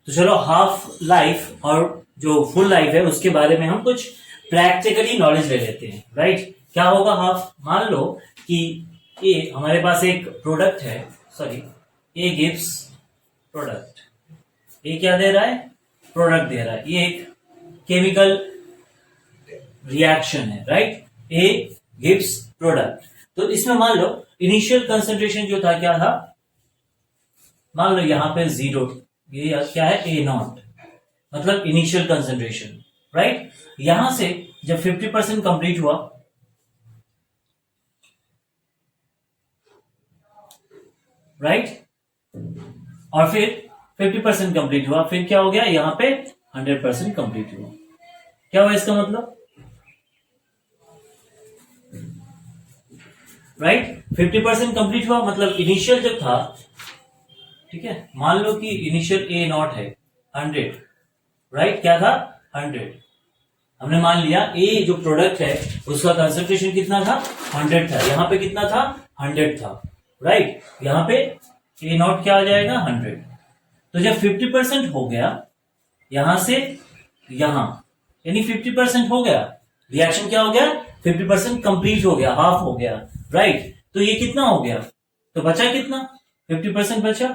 तो चलो half life और जो फुल लाइफ है उसके बारे में हम कुछ प्रैक्टिकली नॉलेज ले लेते हैं, राइट। क्या होगा हाफ, मान लो कि ए हमारे पास एक प्रोडक्ट है, सॉरी ए गिव्स प्रोडक्ट, ए क्या दे रहा है, प्रोडक्ट दे रहा है, ये एक केमिकल रिएक्शन है, राइट। ए गिव्स प्रोडक्ट, तो इसमें मान लो इनिशियल कंसंट्रेशन जो था क्या था, मान लो यहां पे 0, ये क्या है ए नॉट, मतलब इनिशियल कंसंट्रेशन, राइट। यहां से जब 50% कंप्लीट हुआ, राइट, और फिर 50% कंप्लीट हुआ, फिर क्या हो गया, यहां पे 100% कंप्लीट हुआ। क्या हुआ इसका मतलब, राइट, 50% कंप्लीट हुआ मतलब इनिशियल जब था, ठीक है, मान लो कि इनिशियल ए नॉट है 100, राइट, क्या था 100, हमने मान लिया ए जो प्रोडक्ट है उसका कंसंट्रेशन कितना था 100 था, यहां पे कितना था 100 था, राइट, यहां पे ए नॉट क्या आ जाएगा 100। तो जब 50% हो गया यहां से यहां, यानी 50% हो गया, रिएक्शन क्या हो गया 50% कंप्लीट हो गया, हाफ हो गया, राइट। तो ये कितना हो गया, तो बचा कितना 50% बचा,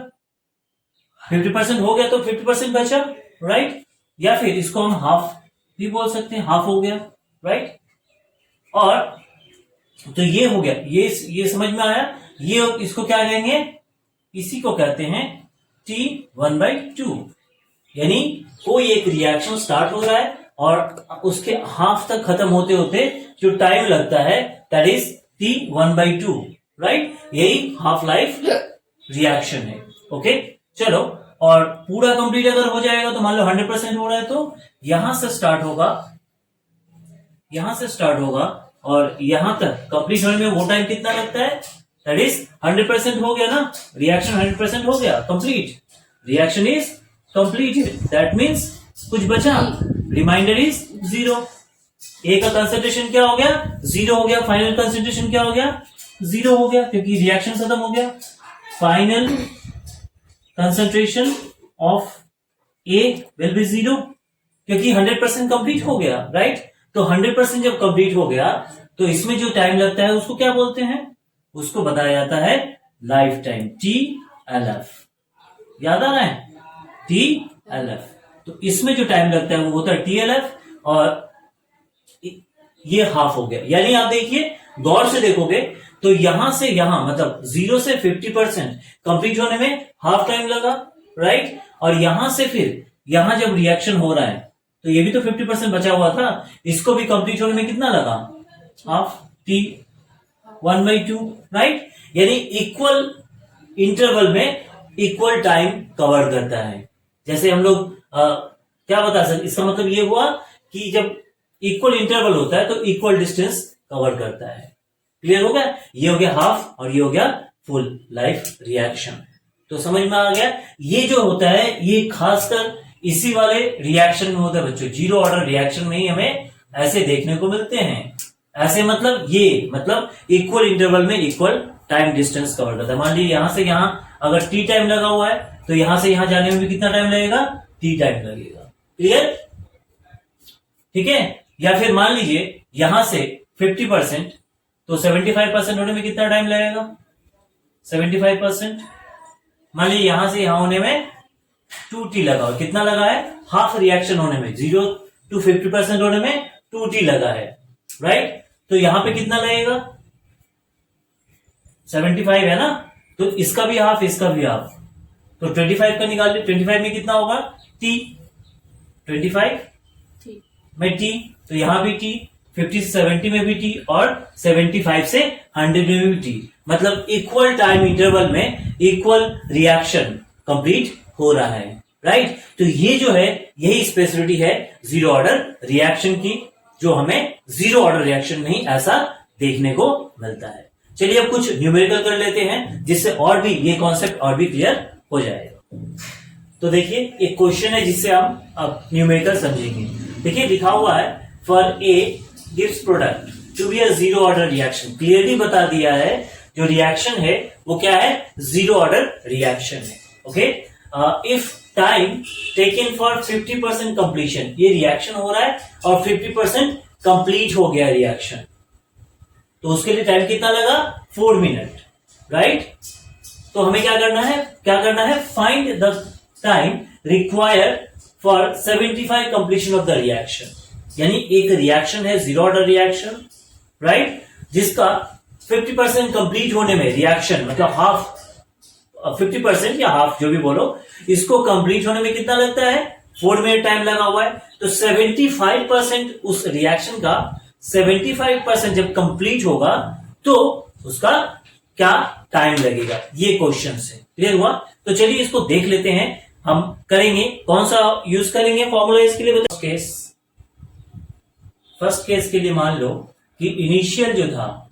50% हो गया तो 50% बचा, राइट, या फिर इसको हम हाफ भी बोल सकते हैं, हाफ हो गया, राइट। और तो ये हो गया, ये समझ में आया, ये इसको क्या कहेंगे, इसी को कहते हैं T1/2, यानी कोई एक रिएक्शन स्टार्ट हो रहा है और उसके हाफ तक खत्म होते होते जो टाइम लगता है दैट इज T1/2, राइट, यही हाफ लाइफ रिएक्शन है। ओके, चलो, और पूरा कंप्लीट अगर हो जाएगा तो मान लो 100% हो रहा है तो यहां से स्टार्ट होगा और यहां तक कंप्लीट होने में वो टाइम कितना लगता है, दैट इज 100% हो गया ना, रिएक्शन 100% हो गया, complete, reaction is completed, that means कुछ बचा, रिमाइंडर इज 0, ए का कंसंट्रेशन क्या हो गया 0 हो गया, फाइनल कंसंट्रेशन क्या हो गया 0 हो गया, क्योंकि रिएक्शन खत्म हो गया, final concentration of A will be 0, क्योंकि 100% कंप्लीट हो गया, राइट। तो 100% जब कंप्लीट हो गया तो इसमें जो टाइम लगता है उसको क्या बोलते हैं, उसको बताया जाता है लाइफ टाइम, TLF, याद आ रहा है TLF। तो इसमें जो टाइम लगता है वो होता है TLF, और ये हाफ हो गया, यानी आप देखिए गौर से देखोगे तो यहां से यहां मतलब 0 से 50% कंप्लीट होने में हाफ टाइम लगा, राइट, और यहां से फिर यहां जब रिएक्शन हो रहा है तो ये भी तो 50% बचा हुआ था, इसको भी कंप्लीट होने में कितना लगा, हाफ T1/2, राइट, यानी इक्वल इंटरवल में इक्वल टाइम कवर करता है। जैसे हम लोग क्या बता सकते, इसका मतलब ये हुआ कि जब इक्वल इंटरवल होता है तो इक्वल डिस्टेंस कवर करता है। क्लियर हो गया, ये हो गया हाफ और ये हो गया फुल लाइफ रिएक्शन। तो समझ में आ गया, ये जो होता है ये खासकर इसी वाले रिएक्शन में होता है बच्चों, जीरो ऑर्डर रिएक्शन में ही हमें ऐसे देखने को मिलते हैं। ऐसे मतलब ये मतलब इक्वल इंटरवल में इक्वल टाइम डिस्टेंस कवर करता है। मान लीजिए यहां से यहां अगर टी टाइम लगा हुआ है तो यहां से यहां जाने में भी कितना टाइम लगेगा, टी टाइम लगेगा। क्लियर, ठीक है। या फिर मान लीजिए यहां से 50% तो 75% होने में कितना टाइम लगेगा, 75%। मान लीजिए यहां से यहां होने में 2t लगा हो, कितना लगा है, हाफ रिएक्शन होने में 0 to 50% होने में 2t लगा है, राइट। तो यहां पे कितना लगेगा, 75 है ना, तो इसका भी हाफ इसका भी हाफ, तो 25 का निकाल लिया, 25 में कितना होगा t, 25 में t, तो यहां भी t, 50 से 70 में भी t और 75 से 100 में भी t, मतलब इक्वल टाइम इंटरवल में इक्वल रिएक्शन कंप्लीट हो रहा है, राइट। तो ये जो है यही स्पेशलिटी है जीरो ऑर्डर रिएक्शन की, जो हमें जीरो ऑर्डर रिएक्शन में ही ऐसा देखने को मिलता है। चलिए अब कुछ न्यूमेरिकल कर लेते हैं जिससे और भी ये कॉन्सेप्ट और भी क्लियर हो जाएगा। तो देखिए एक क्वेश्चन है जिससे हम अब न्यूमेरिकल समझेंगे। देखिए लिखा हुआ है for A gives product to be a zero order reaction, clearly बता दिया है जो रिएक्शन है वो क्या है, जीरो ऑर्डर रिएक्शन है। Okay, if time taken for 50% completion, ये रिएक्शन हो रहा है और 50% कंप्लीट हो गया रिएक्शन, तो उसके लिए टाइम कितना लगा 4 मिनट, राइट। तो हमें क्या करना है find the time required for 75 completion of the reaction, यानी एक रिएक्शन है जीरो ऑर्डर रिएक्शन, राइट, जिसका 50% कंप्लीट होने में रिएक्शन मतलब हाफ 50% या हाफ जो भी बोलो, इसको कंप्लीट होने में कितना लगता है 4 मिनट टाइम लगा हुआ है। तो 75% उस रिएक्शन का 75% जब कंप्लीट होगा तो उसका क्या टाइम लगेगा, ये क्वेश्चन है। क्लियर हुआ? तो चलिए इसको देख लेते हैं, हम करेंगे कौन सा यूज करेंगे फॉर्मूला इसके लिए। फर्स्ट केस के लिए मान लो कि इनिशियल जो था,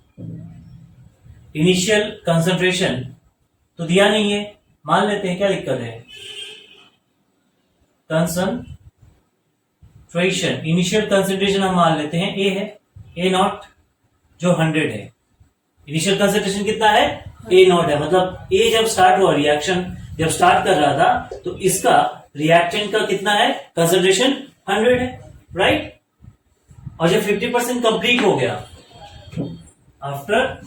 इनिशियल कंसंट्रेशन तो दिया नहीं है, मान लेते हैं क्या दिक्कत है, कंसंट्रेशन, इनिशियल कंसंट्रेशन हम मान लेते हैं ए है, ए नॉट जो 100 है। इनिशियल कंसंट्रेशन कितना है, ए नॉट है, मतलब ए जब स्टार्ट हुआ रिएक्शन जब स्टार्ट कर रहा था तो इसका रिएक्टेंट का कितना है कंसंट्रेशन 100 है, राइट। और जब 50% कंप्लीट हो गया, after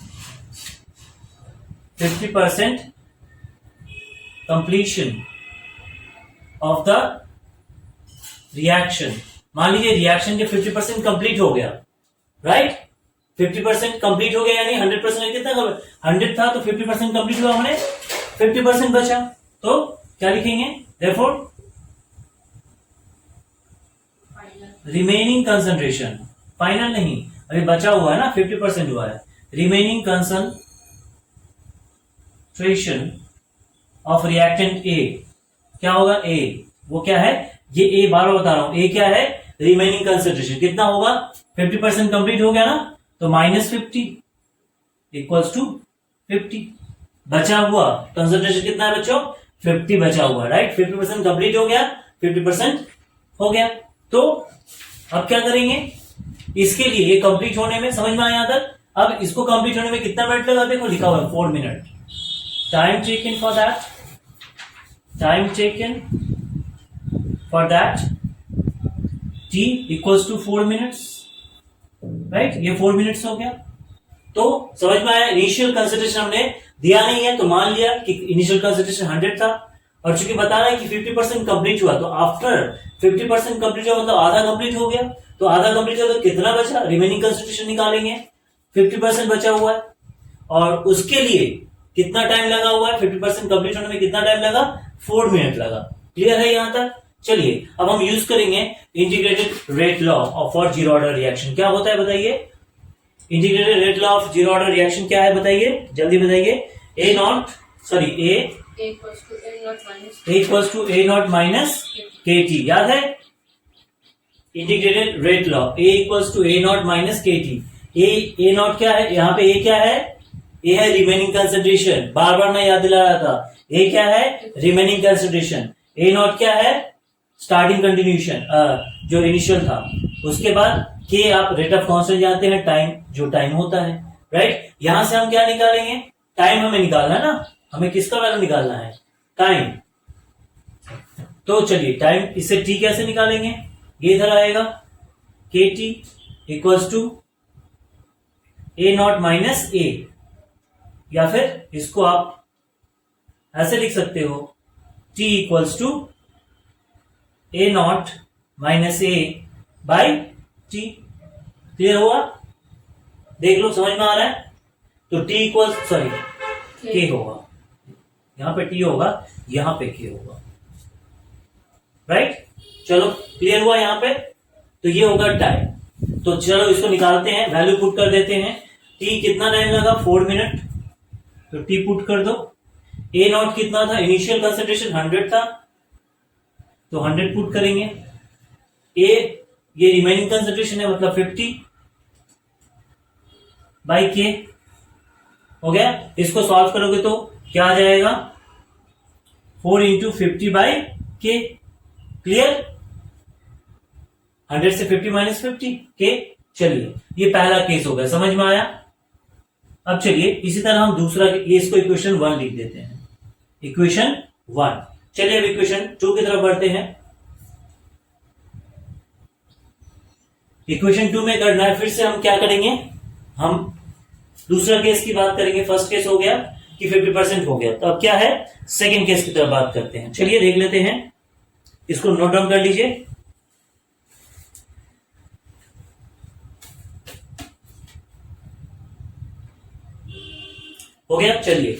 50% completion of the reaction, मान लीजिए रिएक्शन जब 50% कंप्लीट हो गया, राइट, 50% कंप्लीट हो गया यानी 100% कितना 100 था तो 50% कंप्लीट हुआ, हमने 50% बचा, तो क्या लिखेंगे देयरफॉर रिमेनिंग कंसंट्रेशन, फाइनल नहीं, अभी बचा हुआ है ना 50% हुआ है, remaining concentration of reactant A, क्या होगा ए, वो क्या है, ये ए बार बता रहा हूं, ए क्या है रिमेनिंग कंसंट्रेशन, कितना होगा 50% कंप्लीट हो गया ना, तो -50 इक्वल्स टू 50, बचा हुआ कंसंट्रेशन कितना है बच्चों 50 बचा हुआ, राइट, 50% कंप्लीट हो गया, 50% हो गया। तो अब क्या करेंगे इसके लिए, ये कंप्लीट होने में समझ में आया यहां तक, अब इसको कंप्लीट होने में कितना मिनट लगा देखो लिखा हुआ है 4 minute, time taken for that, time taken for that t equals to 4 minutes, right, ये 4 मिनट्स हो गया। तो समझ में आया, इनिशियल कंसंट्रेशन हमने दिया नहीं है तो मान लिया कि इनिशियल कंसंट्रेशन 100 था, और चूंकि बता रहा है कि 50% कंप्लीट हुआ, तो आफ्टर 50% कंप्लीट हुआ मतलब आधा कंप्लीट हो गया, तो आधा कंप्लीट हुआ तो कितना बचा, रिमेनिंग कंसंट्रेशन निकालेंगे, 50% बचा हुआ है, और उसके लिए कितना टाइम लगा हुआ है, 50% कंप्लीट होने में कितना टाइम लगा 4 मिनट लगा। क्लियर है यहां तक? चलिए अब हम यूज करेंगे integrated rate law of for zero order reaction. क्या होता है बताइए, integrated rate law of zero order reaction क्या है बताइए, जल्दी बताइए। A equals to A not minus के टी, याद है integrated rate law, A equals to A not minus के टी। ए नॉट क्या है, यहाँ पे ए क्या है, ए है रिमेनिंग कंसंट्रेशन, बार बार मैं याद दिला रहा था, ए क्या है रिमेनिंग कंसंट्रेशन, ए नॉट क्या है स्टार्टिंग कंटिन्यूशन जो इनिशियल था, उसके बाद के आप रेट ऑफ कांस्टेंट जानते हैं, टाइम जो टाइम होता है, राइट। यहां से हम क्या निकालेंगे, टाइम हमें निकालना है ना, हमें किसका वैल्यू निकालना है टाइम, तो चलिए टाइम इससे टी कैसे निकालेंगे, ये इधर आएगा K T equals to A not minus A, या फिर इसको आप ऐसे लिख सकते हो T equals to A not minus A by T. Clear हुआ, देख लो समझ में आ रहा है, तो टी इक्वल्स सॉरी के होगा, यहां पे टी होगा, यहां पे के होगा, राइट। चलो क्लियर हुआ यहां पे, तो ये होगा टाइम। तो चलो इसको निकालते हैं, वैल्यू पुट कर देते हैं, टी कितना टाइम लगा 4 मिनट, तो टी पुट कर दो, ए नॉट कितना था, इनिशियल कंसंट्रेशन 100 था, तो 100 पुट करेंगे, ए ये रिमेनिंग कंसंट्रेशन है मतलब 50 बाई के हो गया। इसको सॉल्व करोगे तो क्या आ जाएगा 4 इंटू 50 बाई के। क्लियर, 100 से 50 माइनस 50 के। चलिए ये पहला केस हो गया, समझ में आया। अब चलिए इसी तरह हम दूसरा, ये इसको इक्वेशन 1 लिख देते हैं, इक्वेशन 1। चलिए अब इक्वेशन 2 की तरफ बढ़ते हैं। इक्वेशन 2 में करना है, फिर से हम क्या करेंगे, हम दूसरा केस की बात करेंगे। फर्स्ट केस हो गया कि 50% हो गया, तो अब क्या है, सेकंड केस की तरफ बात करते हैं। चलिए देख लेते हैं, इसको नोट डाउन कर लीजिए। हो गया, चलिए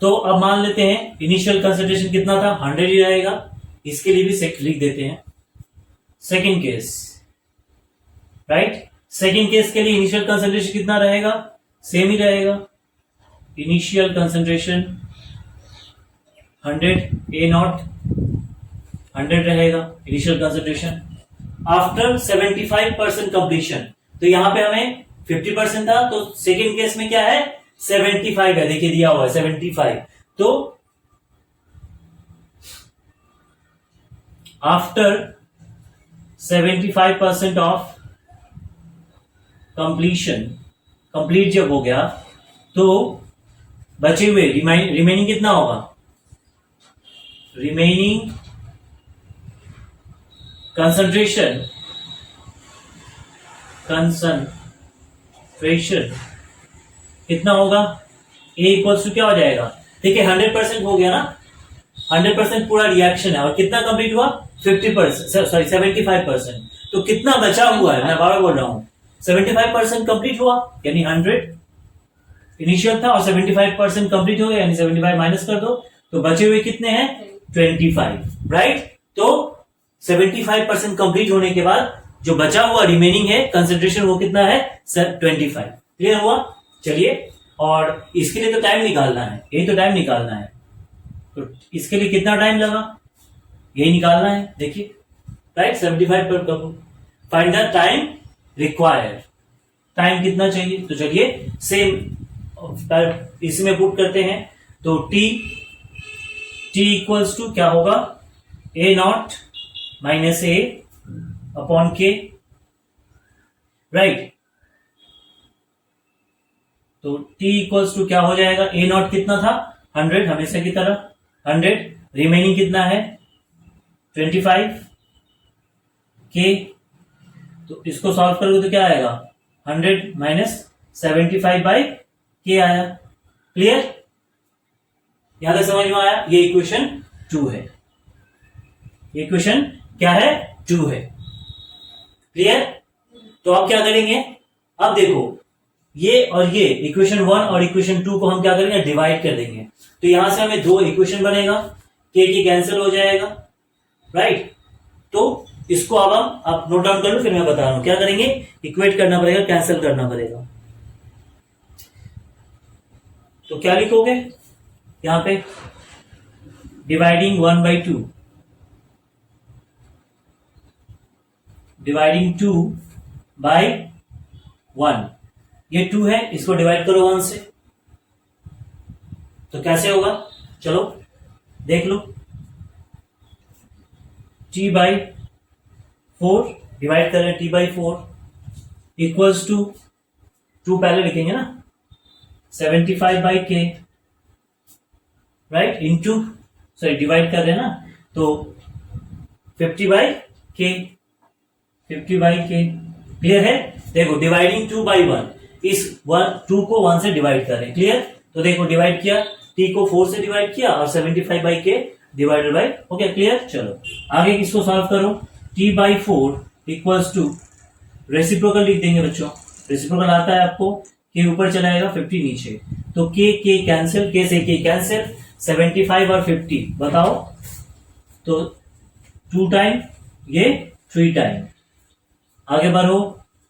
तो अब मान लेते हैं इनिशियल कंसंट्रेशन कितना था, 100 ही रहेगा। इसके लिए भी लिख देते हैं second case, right. Second case के लिए इनिशियल कंसंट्रेशन कितना रहेगा, सेम ही रहेगा। इनिशियल कंसंट्रेशन 100, ए नॉट 100 रहेगा इनिशियल कंसंट्रेशन। आफ्टर 75% कंप्लीशन, तो यहां पे हमें 50% था, तो सेकंड केस में क्या है, 75 है, देखिए दिया हुआ है 75। तो आफ्टर 75% ऑफ कंप्लीशन, कंप्लीट जब हो गया तो बचे हुए रिमेनिंग कितना होगा, रिमेनिंग कंसंट्रेशन कितना होगा, ए इक्वल्स टू क्या हो जाएगा, देखिए 100% हो गया ना, 100% पूरा रिएक्शन है, और कितना कंप्लीट हुआ, 50%, सॉरी 75%। तो कितना बचा हुआ है, मैं बार बोल रहा हूं, 75% कंप्लीट हुआ, यानी 100 इनिशियल था और 75% कंप्लीट हो गया, यानी 75 माइनस कर दो, तो बचे हुए कितने हैं, 25, राइट। तो 75% कंप्लीट होने के बाद जो बचा हुआ रिमेनिंग है कंसंट्रेशन, वो कितना है, 25। क्लियर हुआ। चलिए, और इसके लिए तो टाइम निकालना है, यही तो टाइम निकालना है, तो इसके लिए कितना टाइम लगा, यही निकालना है, देखिए, राइट। 75 पर find the time required, time कितना चाहिए, तो चलिए सेम इसमें पुट करते हैं। तो टी इक्वल्स टू क्या होगा, ए नॉट माइनस ए अपॉन के, राइट। तो t इक्वल्स टू क्या हो जाएगा, ए नॉट कितना था, 100 हमेशा की तरह, 100, रिमेनिंग कितना है, 25 के। तो इसको सॉल्व करोगे तो क्या आएगा, 100 माइनस 75 बाई के आया। क्लियर, यहां तक समझ में आया, ये इक्वेशन 2 है, ये इक्वेशन क्या है, 2 है। क्लियर। तो अब क्या करेंगे, अब देखो ये और ये इक्वेशन 1 और इक्वेशन 2 को हम क्या करेंगे, डिवाइड कर देंगे। तो यहां से हमें 2 इक्वेशन बनेगा, के कैंसिल हो जाएगा, राइट। तो इसको अब हम आप नोट डाउन कर लो, फिर मैं बता रहा हूं क्या करेंगे, इक्वेट करना पड़ेगा, कैंसिल करना पड़ेगा। तो क्या लिखोगे यहां पे, डिवाइडिंग 1/2, डिवाइडिंग 2/1, ये 2 है, इसको डिवाइड करो 1 से, तो कैसे होगा, चलो देख लो। t/4 डिवाइड करें, t/4 इक्वल्स टू 2 पहले लिखेंगे ना, 75/k, right, into, sorry divide कर रहे हैं ना, तो 50/k, 50/k। क्लियर है। देखो डिवाइडिंग 2/1, इस 2 को 1 से डिवाइड कर रहे हैं। क्लियर। तो देखो डिवाइड किया, t को 4 से डिवाइड किया और 75/k डिवाइडेड बाई हो गया। क्लियर। चलो आगे इसको सॉल्व करो, t/4 इक्वल्स टू, रेसिप्रोकल लिख देंगे बच्चों, रेसिप्रोकल आता है आपको, के ऊपर चलाएगा 50 नीचे, तो के कैंसिल, के से के कैंसिल, 75 और 50 बताओ, तो 2 टाइम, ये 3 टाइम, आगे बढ़ो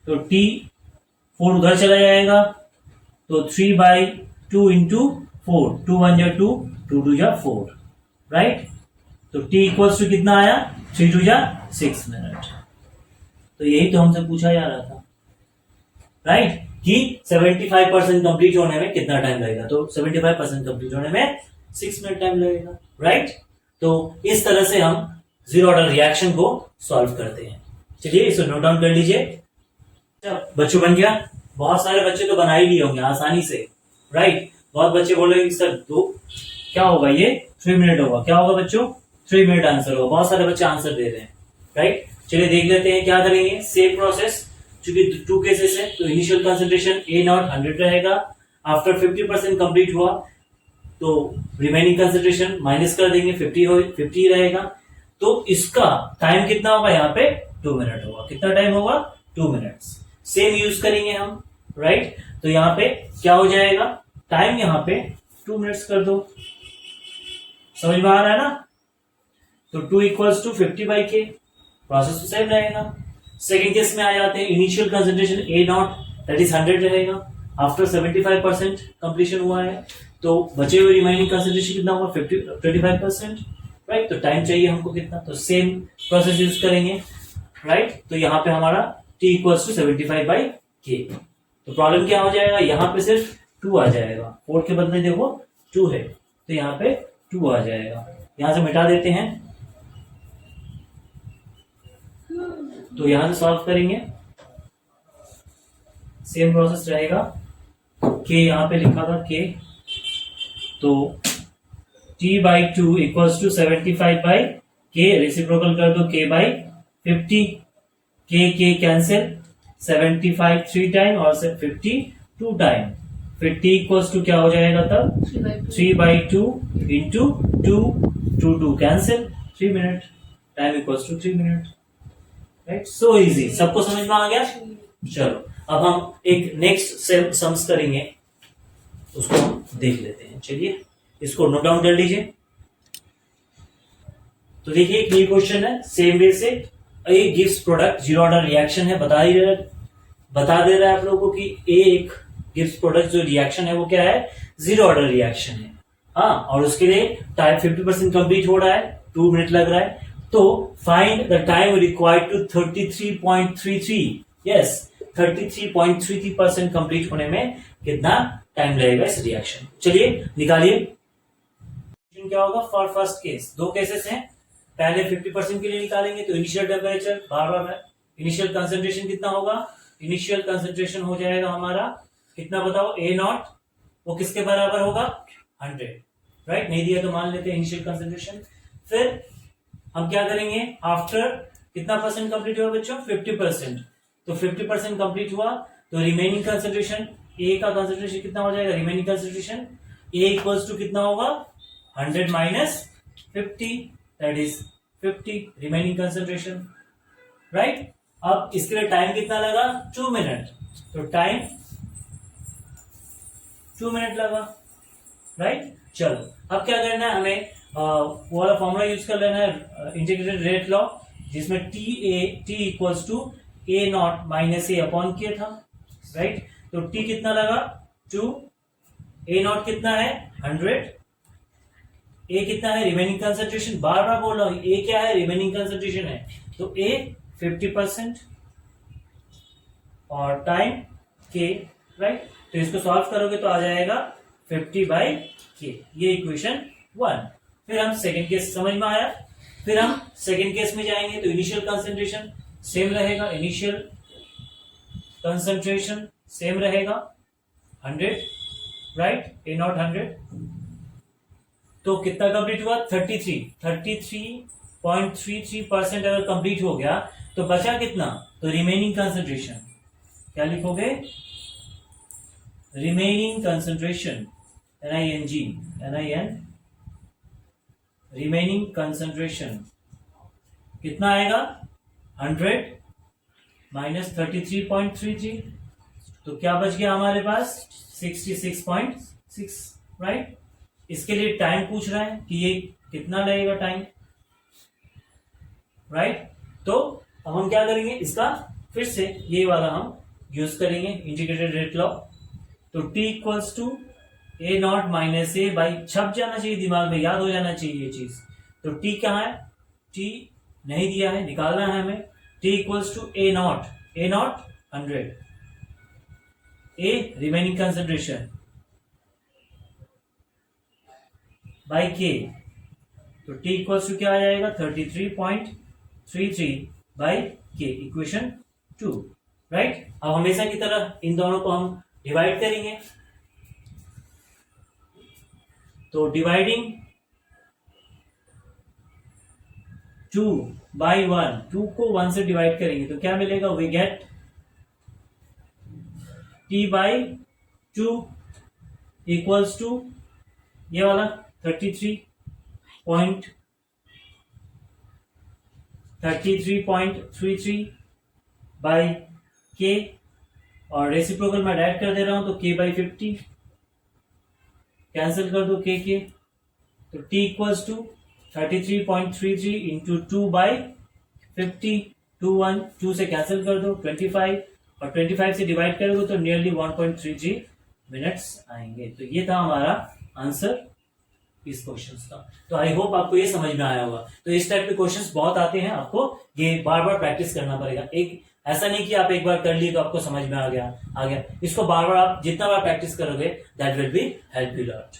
तो t4 उधर चला जाएगा, तो 3/2 इंटू 4, 2 1 जा 2, 2 2 जा 4, राइट। तो t इक्वल्स टू कितना आया, 3 2 जा 6 मिनट। तो यही तो हमसे पूछा जा रहा था, राइट, कि 75% कंप्लीट होने में कितना टाइम लगेगा, तो 75% कंप्लीट होने में 6 मिनट टाइम लगेगा, राइट। तो इस तरह से हम जीरो ऑर्डर रिएक्शन को सॉल्व करते हैं। चलिए इसे नोट डाउन कर लीजिए। बच्चों बन गया, बहुत सारे बच्चे तो बना ही लिए होंगे आसानी से, राइट। बहुत बच्चे बोल रहे सर 2 क्या होगा, ये 3 मिनट होगा, क्या होगा बच्चों, 3 मिनट आंसर होगा। बहुत सारे बच्चे आंसर दे रहे हैं, राइट। चलिए देख लेते हैं क्या करेंगे। सेम प्रोसेस, चूंकि 2 केसेस है तो इनिशियल कंसंट्रेशन ए नॉट 100 रहेगा। आफ्टर 50% कंप्लीट हुआ तो रिमेनिंग कंसंट्रेशन माइनस कर देंगे, 50 रहेगा। तो इसका टाइम कितना होगा यहाँ पे 2 मिनट होगा। कितना टाइम होगा 2 मिनट्स। सेम यूज करेंगे हम, राइट। तो यहाँ पे क्या हो जाएगा, टाइम यहाँ पे 2 मिनट्स कर दो। समझ में आ रहा है ना। तो 2 इक्वल्स टू 50/k, प्रोसेस तो सेम रहेगा। सेकेंड केस में आ जाते हैं। Initial concentration A not that is 100 रहेगा। आफ्टर 75% कंप्लीशन हुआ है तो बचे हुए रिमेनिंग कंसंट्रेशन कितना होगा 25%, राइट। तो टाइम चाहिए हमको कितना, तो सेम प्रोसेस यूज करेंगे, राइट। तो यहाँ पे हमारा t इक्वल्स टू 75/k। तो प्रॉब्लम क्या हो जाएगा, यहाँ पे सिर्फ 2 आ जाएगा। 4 के बदले देखो 2 है तो यहाँ पे 2 आ जाएगा। यहां से मिटा देते हैं तो यहां से सॉल्व करेंगे। सेम प्रोसेस रहेगा। k यहां पे लिखा था k, तो t/2 equals to 75/k, reciprocal कर दो k/50, k कैंसिल, 75 3 टाइम और 50 2 टाइम, फिर t इक्वल्स टू क्या हो जाएगा तब 3/2 into 2 cancel, 3 minute, time equals to 3 minute, right. So easy, सबको समझ में आ गया। चलो अब हम एक नेक्स्ट सम्स करेंगे, उसको हम देख लेते हैं। चलिए इसको नोट डाउन कर लीजिए। तो देखिए एक न्यू क्वेश्चन है, सेम वे से ए gives product, zero order reaction है, बता दे रहा है आप लोगों को कि ए एक गिव्स प्रोडक्ट, जो रिएक्शन है वो क्या है, जीरो ऑर्डर रिएक्शन है। हाँ, और उसके लिए टाइम 50% कंप्लीट हो रहा है, 2 मिनट लग रहा है। तो find the time required to 33.33, yes 33.33% complete होने में कितना टाइम लगेगा इस रिएक्शन। चलिए निकालिए। क्या होगा फॉर फर्स्ट केस, 2 केसेस हैं। पहले 50% के लिए निकालेंगे तो इनिशियल टेम्परेचर, बार इनिशियल कंसंट्रेशन कितना होगा, इनिशियल कंसंट्रेशन हो जाएगा हमारा कितना बताओ, ए नॉट, वो किसके बराबर होगा 100, राइट। नहीं दिया तो मान लेते हैं इनिशियल कंसंट्रेशन। फिर हम क्या करेंगे, आफ्टर कितना परसेंट कंप्लीट हुआ बच्चों 50%, तो 50% कंप्लीट हुआ तो रिमेनिंग कंसंट्रेशन, ए का कंसंट्रेशन कितना हो जाएगा, remaining concentration A equals to कितना होगा 100 minus 50, that is 50 remaining concentration, right. अब इसके लिए टाइम कितना लगा 2 मिनट, तो टाइम 2 मिनट लगा, राइट। चलो अब क्या करना है हमें, वो वाला फॉर्मूला यूज कर लेना है, इंटीग्रेटेड रेट लॉ, जिसमें t equals to A not minus A upon k था, राइट। तो टी कितना लगा 2, ए नॉट कितना है 100, ए कितना है रिमेनिंग कंसंट्रेशन, बार बोल रहा हूं ए क्या है रिमेनिंग कंसंट्रेशन है, तो ए 50% और टाइम के, राइट। तो इसको सॉल्व करोगे तो आ जाएगा 50/k, ये इक्वेशन 1। फिर हम सेकेंड केस, समझ में आया। फिर हम सेकेंड केस में जाएंगे तो इनिशियल कंसंट्रेशन सेम रहेगा, इनिशियल कंसंट्रेशन सेम रहेगा 100, राइट, ए नॉट 100। तो कितना कंप्लीट हुआ 33.33% अगर कंप्लीट हो गया तो बचा कितना, तो रिमेनिंग कंसंट्रेशन क्या लिखोगे, remaining concentration NIN, remaining concentration कितना आएगा 100 माइनस 33.33, तो क्या बच गया हमारे पास 66.6, राइट। इसके लिए टाइम पूछ रहा है कि ये कितना लगेगा टाइम, राइट। तो अब हम क्या करेंगे, इसका फिर से ये वाला हम यूज करेंगे इंटीग्रेटेड रेट लॉ। तो t equals to A not minus A by, छप जाना चाहिए दिमाग में, याद हो जाना चाहिए ये चीज। तो t कहाँ है, t नहीं दिया है, निकालना है हमें। t equals to A nought 100, A remaining concentration by k, तो t इक्वल्स टू क्या आ जाएगा 33.33 बाई के, इक्वेशन 2, राइट। अब हमेशा की तरह इन दोनों को हम डिवाइड करेंगे, तो डिवाइडिंग 2 बाई 1, 2 को 1 से डिवाइड करेंगे तो क्या मिलेगा, we get t by 2 equals to ये वाला 33.33 बाई k, और रेसिप्रोकल में ऐड कर दे रहा हूं तो k बाई 50, कैंसिल कर दो k, तो t equals to 33.33 into 2 by 50, 2 से कैंसिल कर दो 25, और 25 से डिवाइड करोगे तो नियरली 1.33 मिनट्स आएंगे। तो ये था हमारा आंसर इस क्वेश्चंस का। तो आई होप आपको ये समझ में आया होगा। तो इस टाइप के क्वेश्चंस बहुत आते हैं, आपको ये बार बार प्रैक्टिस करना पड़ेगा। एक ऐसा नहीं कि आप एक बार कर लिए तो आपको समझ में आ गया। इसको बार बार आप जितना बार प्रैक्टिस करोगे that will be help you lot.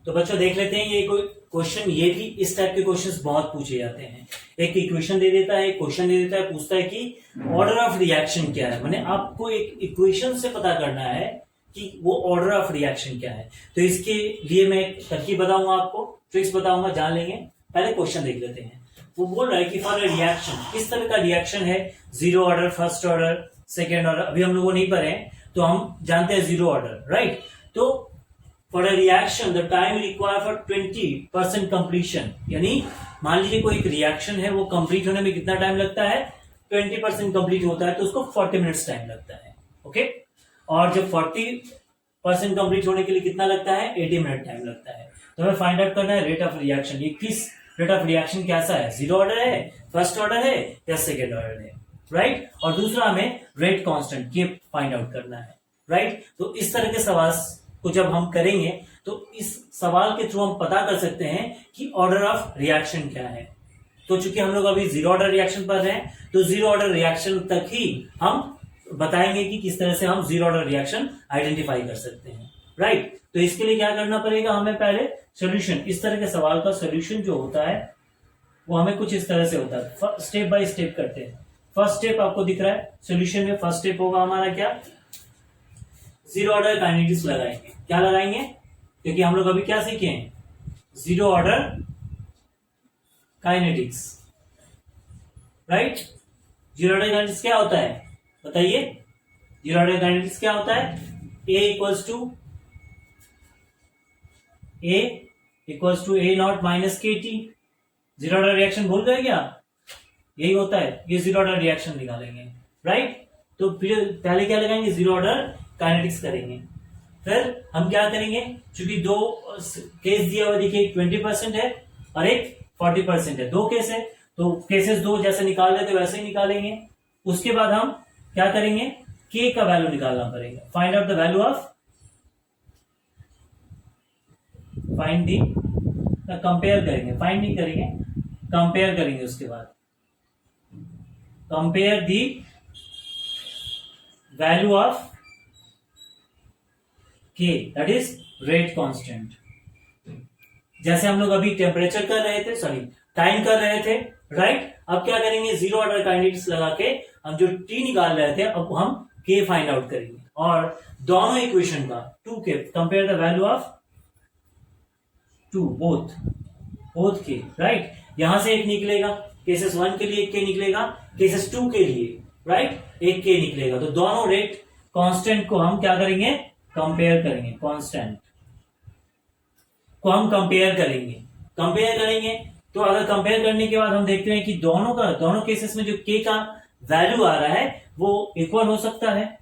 तो बच्चों देख लेते हैं, ये कोई क्वेश्चन, ये भी इस टाइप के क्वेश्चंस बहुत पूछे जाते हैं। एक इक्वेशन दे देता है, क्वेश्चन दे देता है, पूछता है कि ऑर्डर ऑफ रिएक्शन क्या है। मैंने आपको एक इक्वेशन से पता करना है कि वो ऑर्डर ऑफ रिएक्शन क्या है। तो इसके लिए मैं एक तरकीब बताऊंगा, आपको ट्रिक्स बताऊंगा, जान लेंगे। पहले क्वेश्चन देख लेते हैं। वो बोल रहा है कि फॉर रिएक्शन, किस तरह का रिएक्शन है, zero order, first order, second order, अभी हम लोगों नहीं पढ़े हैं तो हम जानते हैं जीरो ऑर्डर, राइट। तो for a reaction the time require for 20% completion, यानी मान लीजिए कोई एक रिएक्शन है, वो कंप्लीट होने में कितना टाइम लगता है, 20% कंप्लीट होता है तो उसको 40 मिनट्स टाइम लगता है, ओके। और जब 40% कंप्लीट होने के लिए कितना लगता है, 80 मिनट टाइम लगता है। तो हमें फाइंड आउट करना है रेट ऑफ रिएक्शन। ये किस रेट ऑफ रिएक्शन कैसा है, जीरो ऑर्डर है, फर्स्ट ऑर्डर है या सेकेंड ऑर्डर है, राइट। और दूसरा हमें रेट कांस्टेंट ये फाइंड आउट करना है, राइट। तो इस तरह के सवाल को जब हम करेंगे तो इस सवाल के थ्रू हम पता कर सकते हैं कि ऑर्डर ऑफ रिएक्शन क्या है। तो चूंकि हम लोग अभी जीरो ऑर्डर रिएक्शन पढ़ रहे हैं तो जीरो ऑर्डर रिएक्शन तक ही हम बताएंगे कि किस तरह से हम जीरो ऑर्डर रिएक्शन आइडेंटिफाई कर सकते हैं, राइट। तो इसके लिए क्या करना पड़ेगा, हमें पहले सोल्यूशन, इस तरह के सवाल का सोल्यूशन जो होता है वो हमें कुछ इस तरह से होता है। स्टेप बाय स्टेप करते हैं। फर्स्ट स्टेप आपको दिख रहा है सोल्यूशन में, फर्स्ट स्टेप होगा हमारा क्या, जीरो ऑर्डर काइनेटिक्स लगाएंगे। क्या लगाएंगे, क्योंकि हम लोग अभी क्या सीखे हैं, zero order kinetics, right. Zero order kinetics क्या होता है बताइए, जीरो ऑर्डर काइनेटिक्स क्या होता है, A equals to A not minus के टी। जीरो ऑर्डर रिएक्शन भूल गए क्या, यही होता है, ये जीरो ऑर्डर रिएक्शन निकालेंगे, राइट। तो फिर पहले क्या लगाएंगे, जीरो ऑर्डर काइनेटिक्स करेंगे। फिर हम क्या करेंगे, चूंकि दो केस दिया हुआ देखिए, 20% है और एक 40% है, दो केस है तो केसेस दो जैसे निकाल रहे थे वैसे ही निकालेंगे। उसके बाद हम क्या करेंगे, के का वैल्यू निकालना पड़ेगा, find out the value of, find the, compare करेंगे, फाइंड नहीं करेंगे, कंपेयर करेंगे। उसके बाद कंपेयर दी वैल्यू ऑफ के, दैट इज रेट कांस्टेंट। जैसे हम लोग अभी टेम्परेचर कर रहे थे, सॉरी टाइम कर रहे थे, राइट। अब क्या करेंगे, जीरो ऑर्डर काइनेटिक्स लगा के हम जो टी निकाल रहे थे अब हम के फाइंड आउट करेंगे, और दोनों इक्वेशन का 2 के compare the value of 2 both के, राइट। यहां से एक निकलेगा, केसेस 1 के लिए एक के निकलेगा, केसेस 2 के लिए, राइट, एक के निकलेगा। तो दोनों रेट कांस्टेंट को हम क्या करेंगे, कंपेयर करेंगे, कांस्टेंट को हम कंपेयर करेंगे। तो अगर कंपेयर करने के बाद हम देखते हैं कि दोनों केसेस में जो के का वैल्यू आ रहा है वो इक्वल हो सकता है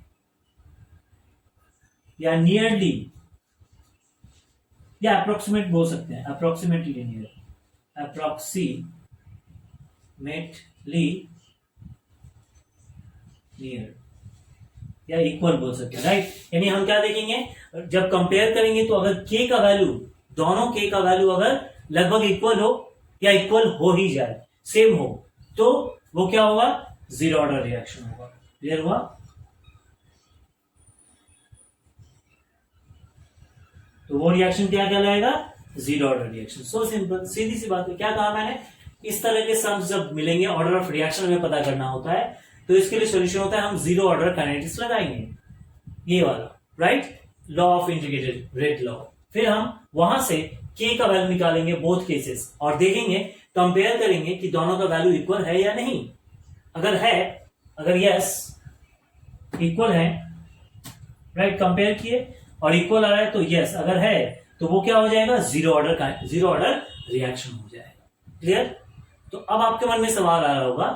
या नियरली या अप्रोक्सीमेट बोल सकते हैं, अप्रोक्सीमेटली नियर या इक्वल बोल सकते हैं, राइट। यानी हम क्या देखेंगे, जब कंपेयर करेंगे तो अगर के का वैल्यू, दोनों के का वैल्यू अगर लगभग इक्वल हो या इक्वल हो ही जाए, सेम हो, तो वो क्या होगा, जीरो ऑर्डर रिएक्शन होगा। क्लियर हुआ। तो वो रिएक्शन क्या कहलाएगा, zero order reaction. So simple, सीधी सी बात है। क्या कहा मैंने, इस तरह के सम्स जब मिलेंगे, ऑर्डर ऑफ रिएक्शन हमें पता करना होता है, तो इसके लिए सोल्यूशन होता है हम जीरो ऑर्डर काइनेटिक्स लगाएंगे, ये वाला, right, law of integrated rate law. फिर हम वहां से के का वैल्यू निकालेंगे बोथ केसेस और देखेंगे कंपेयर करेंगे कि दोनों का वैल्यू इक्वल है या नहीं। अगर है, अगर यस इक्वल है, राइट, कंपेयर किए और इक्वल आ रहा है तो यस, अगर है तो वो क्या हो जाएगा, जीरो ऑर्डर रिएक्शन हो जाएगा। क्लियर? तो अब आपके मन में सवाल आ रहा होगा,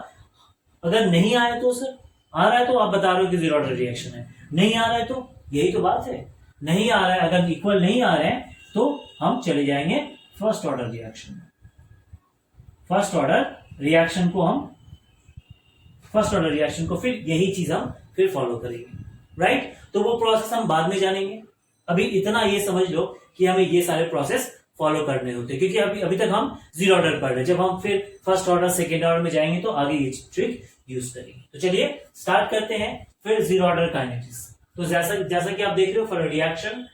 अगर नहीं आया तो सर, आ रहा है तो आप बता रहे हो कि जीरो ऑर्डर रिएक्शन है, नहीं आ रहा है तो, यही तो बात है, नहीं आ रहा है, अगर इक्वल नहीं आ रहे हैं तो हम चले जाएंगे फर्स्ट ऑर्डर रिएक्शन में। फर्स्ट ऑर्डर रिएक्शन को फिर यही चीज हम फिर फॉलो करेंगे, राइट? तो वो प्रोसेस हम बाद में जानेंगे। अभी इतना ये समझ लो कि हमें ये सारे प्रोसेस फॉलो करने होते हैं, क्योंकि अभी तक हम जीरो ऑर्डर पढ़ रहे हैं। जब हम फिर फर्स्ट ऑर्डर सेकेंड ऑर्डर में जाएंगे तो आगे ये ट्रिक यूज करेंगे। तो चलिए स्टार्ट करते हैं फिर जीरो ऑर्डर काइनेटिक्स। तो जैसा कि आप देख रहे हो, फॉर रिएक्शन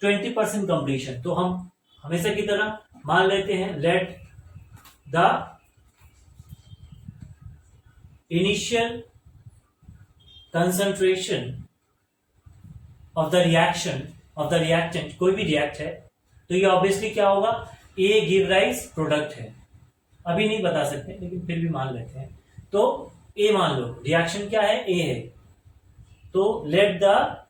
20% कंप्लीशन, तो हम हमेशा की तरह मान लेते हैं, let the initial concentration of the reactant, कोई भी रिएक्ट है तो ये ऑब्वियसली क्या होगा, ए गिव राइज प्रोडक्ट है, अभी नहीं बता सकते लेकिन फिर भी मान लेते हैं। तो ए मान लो, रिएक्शन क्या है, ए है, तो लेट द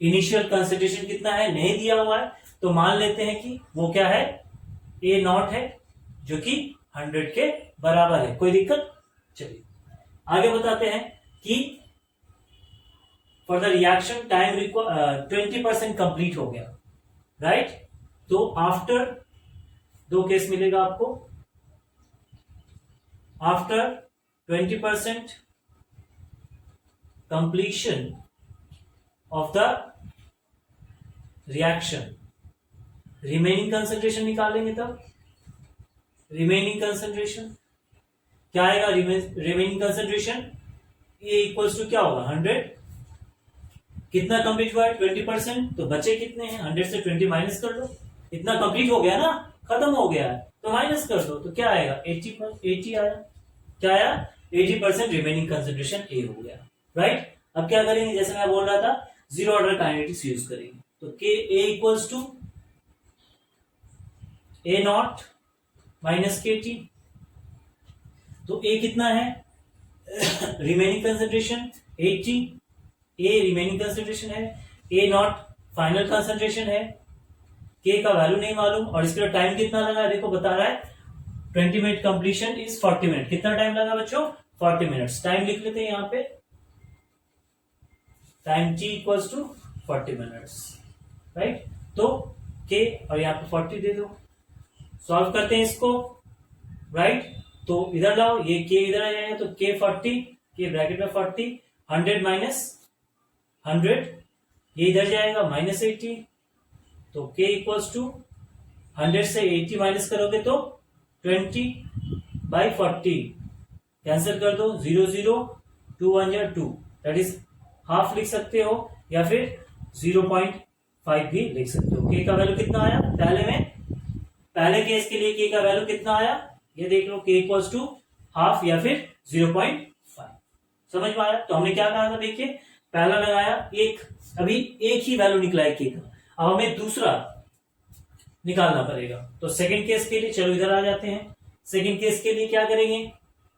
इनिशियल कंसंट्रेशन कितना है, नहीं दिया हुआ है, तो मान लेते हैं कि वो क्या है, ए नॉट है, जो कि 100 के बराबर है। कोई दिक्कत? चलिए आगे बताते हैं कि for the reaction time 20% complete हो गया, राइट? तो आफ्टर, दो केस मिलेगा आपको, after 20% completion of the reaction, remaining concentration निकालेंगे। तब रिमेनिंग कंसंट्रेशन क्या आएगा, remaining concentration A equals to क्या होगा, 100। कितना कंप्लीट हुआ है, 20%, तो बचे कितने हैं, 100 से 20 माइनस कर लो, इतना कंप्लीट हो गया ना, खत्म हो गया है, तो माइनस कर दो, तो क्या आएगा, 80 आया। क्या आया, 80% रिमेनिंग कंसंट्रेशन ए हो गया, राइट? अब क्या करेंगे, जैसे मैं बोल रहा था, जीरो ऑर्डर काइनेटिक्स यूज करेंगे। तो के A equals to A not minus के टी। तो ए कितना है, remaining concentration 80, A remaining concentration है, ए नॉट फाइनल कंसंट्रेशन है, के का वैल्यू नहीं मालूम, और इसके लिए टाइम कितना लगा है, देखो बता रहा है 20 मिनट कंप्लीशन इज 40 मिनट। कितना टाइम लगा बच्चों, 40 मिनट्स। टाइम लिख लेते हैं यहाँ पे, time t equals to 40 minutes, right? तो के और यहाँ पे 40 दे दो, सॉल्व करते हैं इसको, राइट? तो इधर लाओ, ये के इधर आ जाएगा, तो के 40, के ब्रैकेट में 40, 100 माइनस 100, ये इधर जाएगा माइनस 80, तो के इक्वल्स टू 100 से 80 माइनस करोगे तो 20/40, कैंसिल कर दो, 0 0 2 1 2, दैट इज हाफ लिख सकते हो या फिर 0.5 भी लिख सकते हो। के का वैल्यू कितना आया, पहले केस के लिए के का वैल्यू कितना आया, ये देख लो, के इक्वल्स टू हाफ या फिर 0.5। समझ में आया? तो हमने क्या कहा था, देखिए पहला लगाया एक, अभी एक ही वैल्यू निकला है के का, अब हमें दूसरा निकालना पड़ेगा। तो सेकंड केस के लिए चलो इधर आ जाते हैं। सेकंड केस के लिए क्या करेंगे,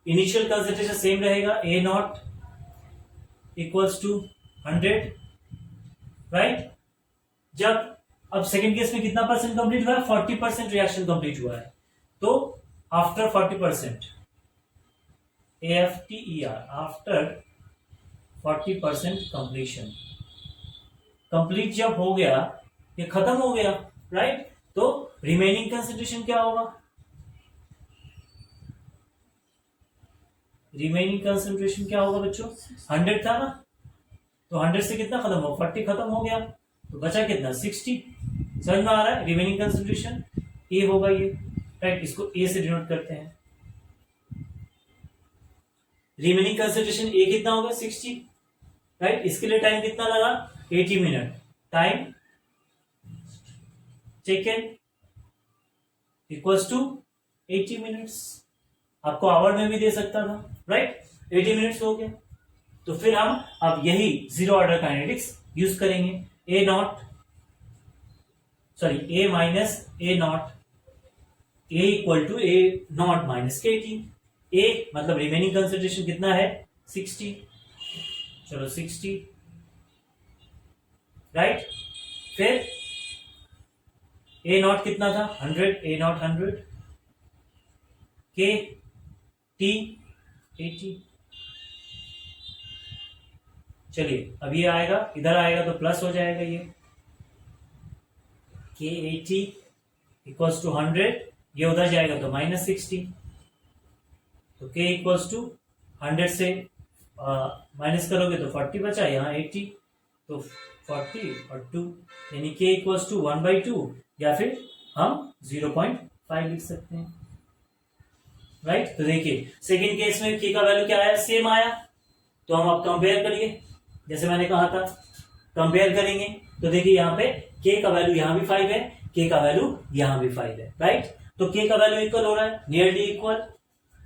इनिशियल कंसंट्रेशन सेम रहेगा, ए नॉट इक्वल्स टू 100, राइट? जब अब सेकंड केस में कितना परसेंट कंप्लीट हुआ है, 40% रिएक्शन कंप्लीट हुआ है, तो after 40%, AFTER, after 40% completion, complete जब हो गया, ये खत्म हो गया, राइट? तो रिमेनिंग कंसंट्रेशन क्या होगा, रिमेनिंग कंसंट्रेशन क्या होगा बच्चों, 100 था ना, तो 100 से कितना खत्म हो, 40 खत्म हो गया, तो बचा कितना, 60। समझ में आ रहा है? रिमेनिंग कंसंट्रेशन ए होगा ये, राइट? इसको ए से डिनोट करते हैं। रिमेनिंग कंसंट्रेशन ए कितना होगा, 60, राइट? इसके लिए टाइम कितना लगा, 80 minute. Time taken equals to 80 minutes. आपको आवर में भी दे सकता था, राइट? 80 मिनट्स हो गया। तो फिर हम अब यही जीरो ऑर्डर काइनेटिक्स यूज करेंगे। A naught, sorry, A minus A naught A equal to A not minus के टी। ए मतलब रिमेनिंग कंसेंट्रेशन कितना है 60, चलो 60 राइट। फिर ए नॉट कितना था 100, ए नॉट 100, के टी 80। चलिए अब ये आएगा, इधर आएगा तो प्लस हो जाएगा ये, के 80 इक्वल्स टू 100, ये उधर जाएगा तो माइनस 60, तो के इक्वल्स टू 100 से माइनस करोगे तो 40 बचा, यहाँ 80 तो 40 और 2, यानी के इक्वल्स टू 1/2 या फिर हम 0.5 लिख सकते हैं राइट। तो देखिए सेकेंड केस में के का वैल्यू क्या आया, सेम आया। तो हम अब कंपेयर करिए, जैसे मैंने कहा था कंपेयर करेंगे तो देखिए यहाँ पे के का वैल्यू यहाँ भी 5 है, के का वैल्यू यहाँ भी 5 है राइट। तो के का वैल्यू इक्वल हो रहा है, नियरली इक्वल।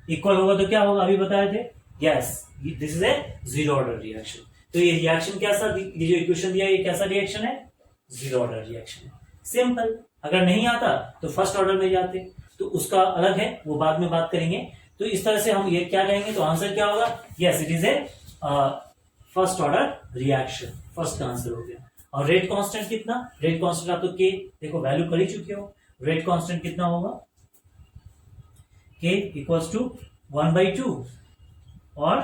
इक्वल होगा तो क्या होगा, अभी बताए थे, yes this is a zero order reaction. तो ये रिएक्शन कैसा, ये जो इक्वेशन दिया ये कैसा रिएक्शन है, जीरो ऑर्डर रिएक्शन है। सिंपल। अगर नहीं आता तो फर्स्ट ऑर्डर में जाते, तो उसका अलग है, वो बाद में बात करेंगे। तो इस तरह से हम ये क्या कहेंगे, तो आंसर क्या होगा, yes it is a first order reaction. First का आंसर हो गया। और रेट कांस्टेंट कितना, रेट कांस्टेंट आप तो के देखो वैल्यू कर ही चुके हो, रेट कांस्टेंट कितना होगा, के इक्वल्स टू 1/2 और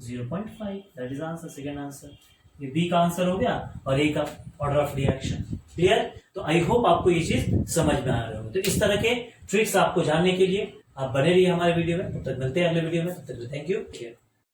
0.5, that is answer, second answer. ये बी का आंसर हो गया और ए का ऑर्डर ऑफ रिएक्शन। क्लियर। तो आई होप आपको ये चीज समझ में आ रहा हो। तो इस तरह के ट्रिक्स आपको जानने के लिए आप बने रहिए हमारे वीडियो में। तब तक मिलते हैं अगले वीडियो में, तब तक थैंक यू।